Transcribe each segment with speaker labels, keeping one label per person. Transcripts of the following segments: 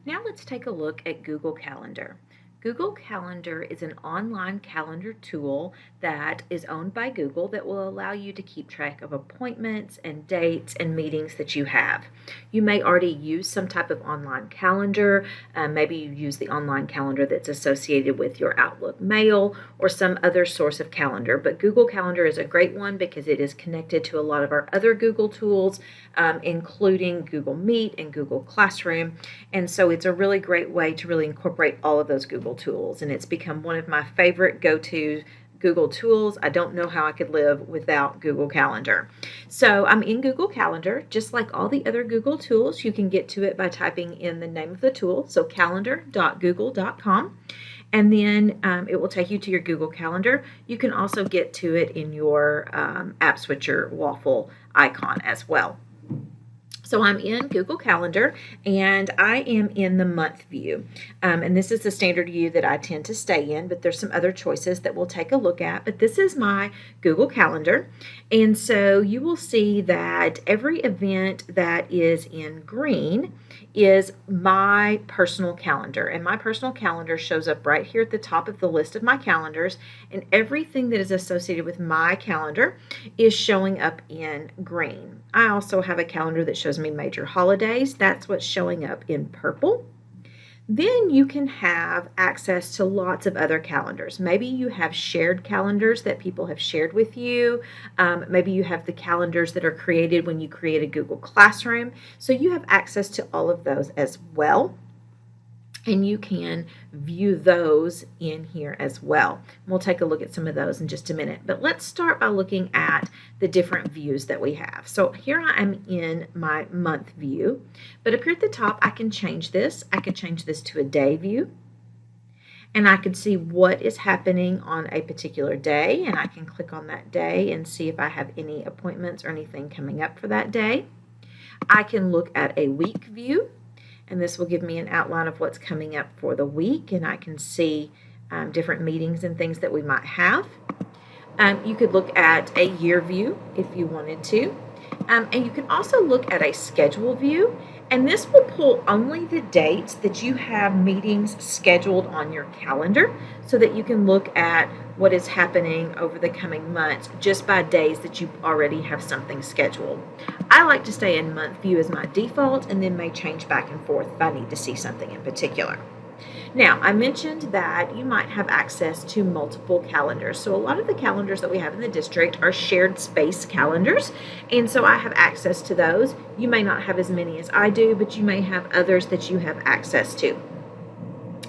Speaker 1: Now let's take a look at Google Calendar. Google Calendar is an online calendar tool that is owned by Google that will allow you to keep track of appointments and dates and meetings that you have. You may already use some type of online calendar. Maybe you use the online calendar that's associated with your Outlook mail or some other source of calendar. But Google Calendar is a great one because it is connected to a lot of our other Google tools, including Google Meet and Google Classroom. And so it's a really great way to really incorporate all of those Google tools. And it's become one of my favorite go-to Google tools. I don't know how I could live without Google Calendar. So I'm in Google Calendar. Just like all the other Google tools, you can get to it by typing in the name of the tool. So calendar.google.com. And then it will take you to your Google Calendar. You can also get to it in your app switcher waffle icon as well. So I'm in Google Calendar and I am in the month view. And this is the standard view that I tend to stay in, but there's some other choices that we'll take a look at. But this is my Google Calendar. And so you will see that every event that is in green is my personal calendar. And my personal calendar shows up right here at the top of the list of my calendars. And everything that is associated with my calendar is showing up in green. I also have a calendar that shows me major holidays. That's what's showing up in purple. Then you can have access to lots of other calendars. Maybe you have shared calendars that people have shared with you. Maybe you have the calendars that are created when you create a Google Classroom. So you have access to all of those as well. And you can view those in here as well. We'll take a look at some of those in just a minute. But let's start by looking at the different views that we have. So here I am in my month view. But up here at the top, I can change this. I can change this to a day view. And I can see what is happening on a particular day. And I can click on that day and see if I have any appointments or anything coming up for that day. I can look at a week view. And this will give me an outline of what's coming up for the week, and I can see different meetings and things that we might have. You could look at a year view if you wanted to. And you can also look at a schedule view, and this will pull only the dates that you have meetings scheduled on your calendar so that you can look at what is happening over the coming months just by days that you already have something scheduled. I like to stay in month view as my default and then may change back and forth if I need to see something in particular. Now, I mentioned that you might have access to multiple calendars. So a lot of the calendars that we have in the district are shared space calendars, and so I have access to those. You may not have as many as I do, but you may have others that you have access to.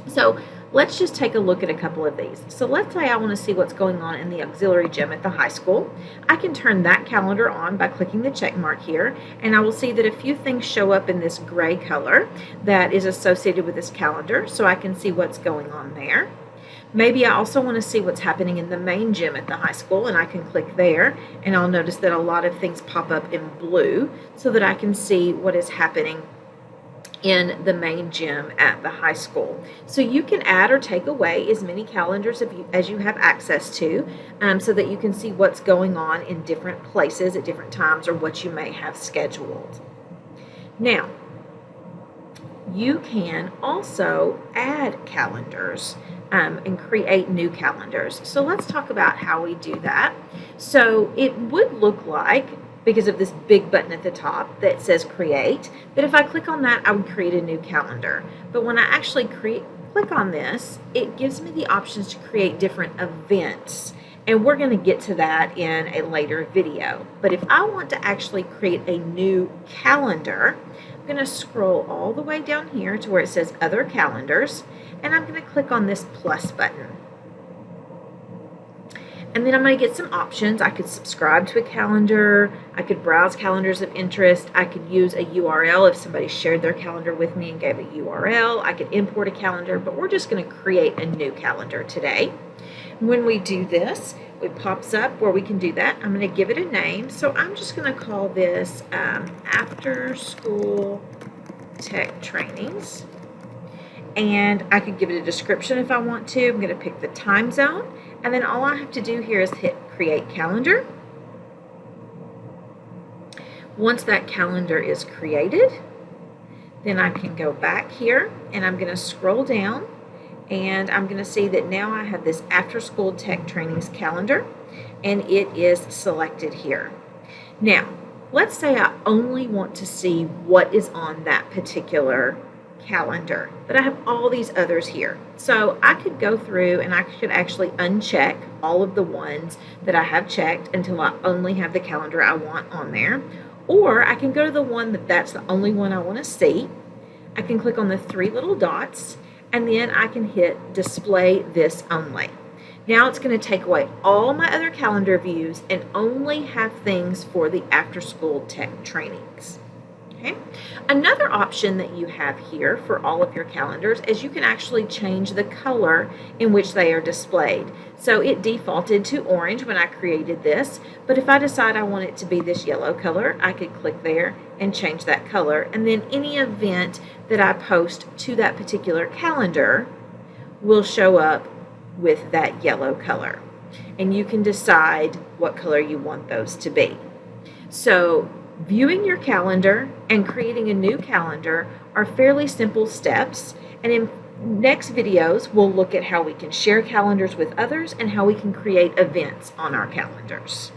Speaker 1: So let's just take a look at a couple of these. So let's say I want to see what's going on in the auxiliary gym at the high school. I can turn that calendar on by clicking the check mark here, and I will see that a few things show up in this gray color that is associated with this calendar, so I can see what's going on there. Maybe I also want to see what's happening in the main gym at the high school, and I can click there, and I'll notice that a lot of things pop up in blue so that I can see what is happening in the main gym at the high school. So you can add or take away as many calendars as you have access to so that you can see what's going on in different places at different times or what you may have scheduled. Now, you can also add calendars and create new calendars. So let's talk about how we do that. So it would look like, because of this big button at the top that says create, that if I click on that, I would create a new calendar. But when I actually click on this, it gives me the options to create different events. And we're going to get to that in a later video. But if I want to actually create a new calendar, I'm going to scroll all the way down here to where it says other calendars, and I'm going to click on this plus button. And then I'm going to get some options. I could subscribe to a calendar. I could browse calendars of interest. I could use a URL if somebody shared their calendar with me and gave a URL. I could import a calendar, but we're just going to create a new calendar today. When we do this, it pops up where we can do that. I'm going to give it a name. So I'm just going to call this After School Tech Trainings. And I could give it a description if I want to. I'm going to pick the time zone. And then all I have to do here is hit Create Calendar. Once that calendar is created, Then I can go back here and I'm going to scroll down and I'm going to see that now I have this after school tech trainings calendar and it is selected here. Now, let's say I only want to see what is on that particular calendar, but I have all these others here. So I could go through and I could actually uncheck all of the ones that I have checked until I only have the calendar I want on there. Or I can go to the one that's the only one I want to see. I can click on the three little dots and then I can hit display this only. Now it's going to take away all my other calendar views and only have things for the after school tech trainings. Okay. Another option that you have here for all of your calendars is you can actually change the color in which they are displayed. So it defaulted to orange when I created this, but if I decide I want it to be this yellow color, I could click there and change that color, and then any event that I post to that particular calendar will show up with that yellow color, and you can decide what color you want those to be. So viewing your calendar and creating a new calendar are fairly simple steps, and in next videos we'll look at how we can share calendars with others and how we can create events on our calendars.